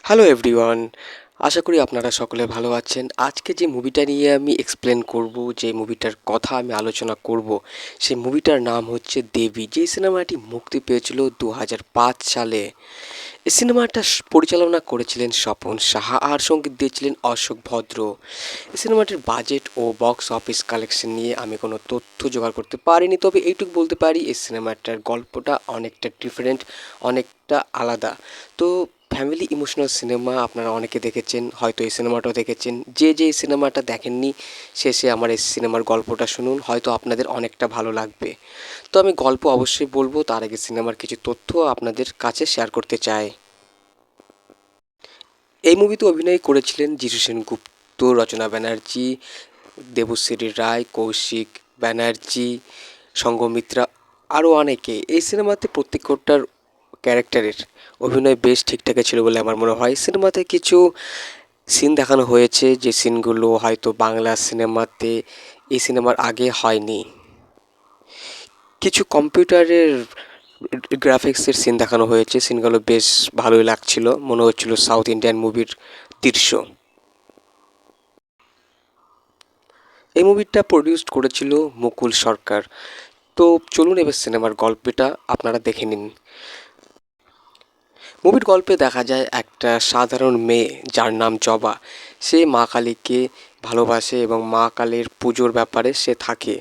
Hello everyone, আশা করি আপনারা সকলে ভালো আছেন। আজকে যে মুভিটা নিয়ে আমি এক্সপ্লেন করব, যে মুভিটার কথা আমি আলোচনা করব, সেই মুভিটার নাম হচ্ছে দেবী। যে সিনেমাটি মুক্তি পেয়েছিল 2005 সালে। এই সিনেমাটা পরিচালনা করেছিলেন স্বপন সাহা আর সঙ্গীত দিয়েছিলেন অশোক ভদ্র। এই সিনেমাটির বাজেট ও বক্স অফিস কালেকশন নিয়ে আমি কোনো তথ্য জোগাড় করতে পারিনি, তবে এইটুকু বলতে পারি এই সিনেমাটার গল্পটা অনেকটা ডিফারেন্ট, অনেকটা আলাদা। তো ফ্যামিলি ইমোশনাল সিনেমা আপনারা অনেকে দেখেছেন, হয়তো এই সিনেমাটাও দেখেছেন। যে এই সিনেমাটা দেখেননি, শেষে আমার এই সিনেমার গল্পটা শুনুন, হয়তো আপনাদের অনেকটা ভালো লাগবে। তো আমি গল্প অবশ্যই বলবো, তার আগে সিনেমার কিছু তথ্য আপনাদের কাছে শেয়ার করতে চাই। এই মুভিতে অভিনয় করেছিলেন যিশু সেনগুপ্ত, রচনা ব্যানার্জি, দেবশ্রী রায়, কৌশিক ব্যানার্জি, সঙ্গমিত্রা, আরও অনেকে। এই সিনেমাতে প্রত্যেকটার ক্যারেক্টারের অভিনয় বেশ ঠিকঠাকই ছিল বলে আমার মনে হয়। সিনেমাতে কিছু সিন দেখানো হয়েছে, যে সিনগুলো হয়তো বাংলা সিনেমাতে এই সিনেমার আগে হয়নি। কিছু কম্পিউটারের গ্রাফিক্সের সিন দেখানো হয়েছে, সিনগুলো বেশ ভালোই লাগছিল, মনে হচ্ছিল সাউথ ইন্ডিয়ান মুভির দৃশ্য। এই মুভিটা প্রডিউসড করেছিল মুকুল সরকার। তো চলুন এবার সিনেমার গল্পটা আপনারা দেখে নিন। মুভির গল্পে দেখা যায় একটা সাধারণ মেয়ে যার নাম জবা। সে মা কালীকে ভালোবাসে এবং মা কালীর পুজোর ব্যাপারে সে থাকে।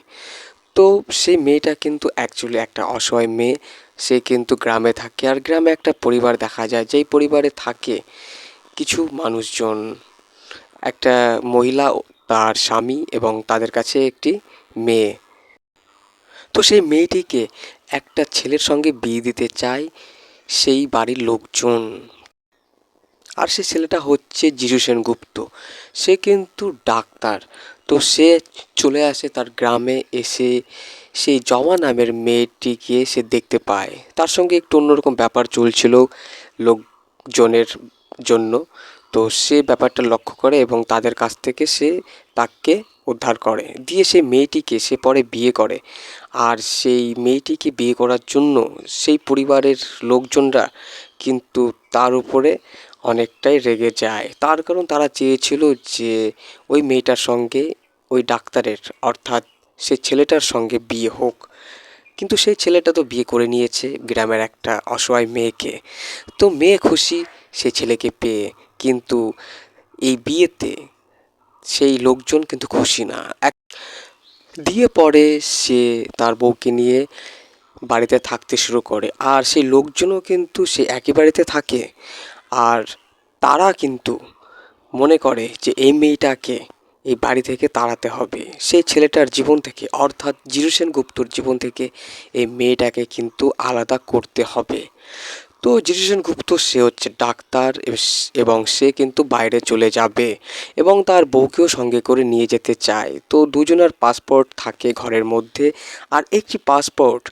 তো সেই মেয়েটা কিন্তু অ্যাকচুয়ালি একটা অসহায় মেয়ে। সে কিন্তু গ্রামে থাকে, আর গ্রামে একটা পরিবার দেখা যায়, যেই পরিবারে থাকে কিছু মানুষজন, একটা মহিলা, তার স্বামী এবং তাদের কাছে একটি মেয়ে। তো সেই মেয়েটিকে একটা ছেলের সঙ্গে বিয়ে দিতে চায় সেই বাড়ির লোকজন। আর সেই ছেলেটা হচ্ছে যিশু সেনগুপ্ত। সে কিন্তু ডাক্তার। তো সে চলে আসে তার গ্রামে, এসে সেই জমা নামের মেয়েটিকে সে দেখতে পায়। তার সঙ্গে একটু অন্যরকম ব্যাপার চলছিল লোকজনের জন্য। তো সে ব্যাপারটা লক্ষ্য করে এবং তাদের কাছ থেকে সে তাকে উদ্ধার করে, দিয়ে সেই মেয়েটিকে সে পরে বিয়ে করে। আর সেই মেয়েটিকে বিয়ে করার জন্য সেই পরিবারের লোকজনরা কিন্তু তার উপরে অনেকটাই রেগে যায়। তার কারণ তারা চেয়েছিল যে ওই মেয়েটার সঙ্গে ওই ডাক্তারের, অর্থাৎ সে ছেলেটার সঙ্গে বিয়ে হোক। কিন্তু সেই ছেলেটা তো বিয়ে করে নিয়েছে গ্রামের একটা অসহায় মেয়েকে। তো মেয়ে খুশি সেই ছেলেকে পেয়ে, কিন্তু এই বিয়েতে সেই লোকজন কিন্তু খুশি না। এক দিয়ে পরে সে তার বউকে নিয়ে বাড়িতে থাকতে শুরু করে, আর সেই লোকজনও কিন্তু সে একই বাড়িতে থাকে। আর তারা কিন্তু মনে করে যে এই মেয়েটাকে এই বাড়ি থেকে তাড়াতে হবে, সেই ছেলেটার জীবন থেকে, অর্থাৎ যিশু সেনগুপ্তর জীবন থেকে এই মেয়েটাকে কিন্তু আলাদা করতে হবে। তো যিশু সেনগুপ্ত সে হচ্ছে ডাক্তার, এবং সে কিন্তু বাইরে চলে যাবে এবং তার বউকেও সঙ্গে করে নিয়ে যেতে চায়। তো দুজনের পাসপোর্ট থাকে ঘরের মধ্যে, আর একটি পাসপোর্ট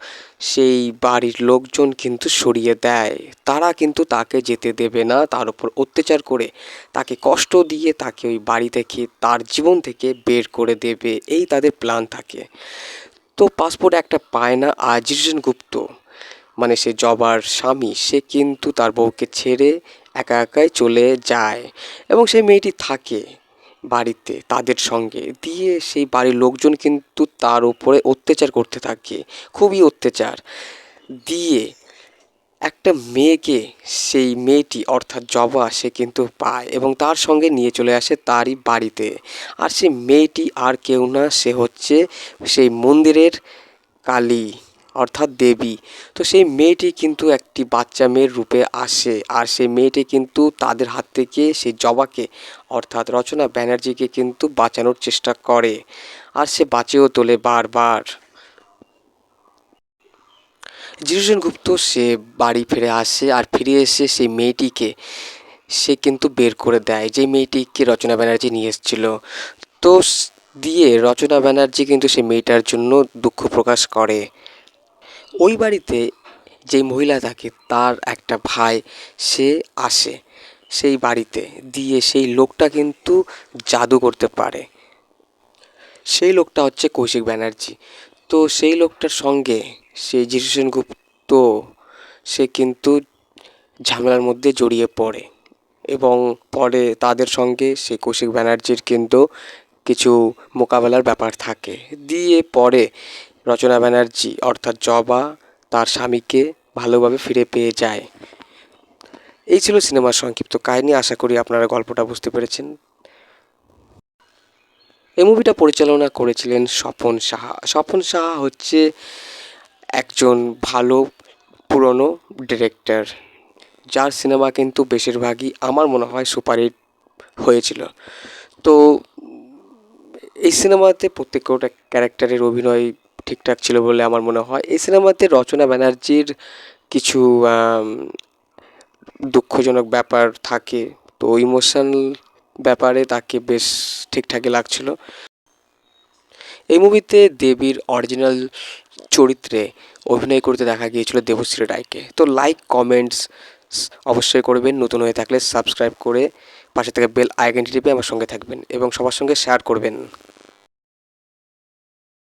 সেই বাড়ির লোকজন কিন্তু সরিয়ে দেয়। তারা কিন্তু তাকে যেতে দেবে না, তার উপর অত্যাচার করে তাকে কষ্ট দিয়ে তাকে ওই বাড়ি থেকে, তার জীবন থেকে বের করে দেবে, এই তাদের প্ল্যান থাকে। তো পাসপোর্ট একটা পায় না, আর যিশু সেনগুপ্ত মানে সে জবার স্বামী, সে কিন্তু তার বউকে ছেড়ে একা একাই চলে যায় এবং সেই মেয়েটি থাকে বাড়িতে তাদের সঙ্গে। দিয়ে সেই বাড়ির লোকজন কিন্তু তার উপরে অত্যাচার করতে থাকে, খুবই অত্যাচার। দিয়ে একটা মেয়েকে সেই মেয়েটি, অর্থাৎ জবা, সে কিন্তু পায় এবং তার সঙ্গে নিয়ে চলে আসে তারই বাড়িতে। আর সেই মেয়েটি আর কেউ না, সে হচ্ছে সেই মন্দিরের কালী, অর্থাৎ দেবী। তো সেই মেয়েটি কিন্তু একটি বাচ্চা মেয়ের রূপে আসে, আর সেই মেয়েটি কিন্তু তাদের হাত থেকে সেই জবাকে, অর্থাৎ রচনা ব্যানার্জিকে কিন্তু বাঁচানোর চেষ্টা করে, আর সে বাঁচিয়েও তোলে বারবার। যিশু সেনগুপ্ত সে বাড়ি ফিরে আসে, আর ফিরে এসে সেই মেয়েটিকে সে কিন্তু বের করে দেয়, যে মেয়েটিকে রচনা ব্যানার্জি নিয়ে এসেছিল। তো দিয়ে রচনা ব্যানার্জি কিন্তু সেই মেয়েটার জন্য দুঃখ প্রকাশ করে। ওই বাড়িতে যেই মহিলা থাকে তার একটা ভাই সে আসে সেই বাড়িতে, দিয়ে সেই লোকটা কিন্তু জাদু করতে পারে। সেই লোকটা হচ্ছে কৌশিক ব্যানার্জি। তো সেই লোকটার সঙ্গে সেই যিশু সেনগুপ্ত সে কিন্তু ঝামেলার মধ্যে জড়িয়ে পড়ে এবং পরে তাদের সঙ্গে সেই কৌশিক ব্যানার্জির কিন্তু কিছু মোকাবেলার ব্যাপার থাকে। দিয়ে পরে রচনা ব্যানার্জি অর্থাৎ জবা তার স্বামীকে ভালোভাবে ফিরে পেয়ে যায়। এই ছিল সিনেমার সংক্ষিপ্ত কাহিনী। আশা করি আপনারা গল্পটা বুঝতে পেরেছেন। এই মুভিটা পরিচালনা করেছিলেন স্বপন সাহা। স্বপন সাহা হচ্ছে একজন ভালো পুরনো ডিরেক্টর, যার সিনেমা কিন্তু বেশিরভাগই আমার মনে হয় সুপারহিট হয়েছিল। তো এই সিনেমাতে প্রত্যেকটা ক্যারেক্টারের অভিনয় ঠিকঠাক ছিল বলে আমার মনে হয়। এই সিনেমাতে রচনা ব্যানার্জির কিছু দুঃখজনক ব্যাপার থাকে, তো ইমোশনাল ব্যাপারে তাকে বেশ ঠিকঠাকই লাগছিল। এই মুভিতে দেবীর অরিজিনাল চরিত্রে অভিনয় করতে দেখা গিয়েছিল দেবশ্রী রায়কে। তো লাইক কমেন্টস অবশ্যই করবেন, নতুন হয়ে থাকলে সাবস্ক্রাইব করে পাশে থেকে বেল আইকনটি টিপে আমার সঙ্গে থাকবেন এবং সবার সঙ্গে শেয়ার করবেন।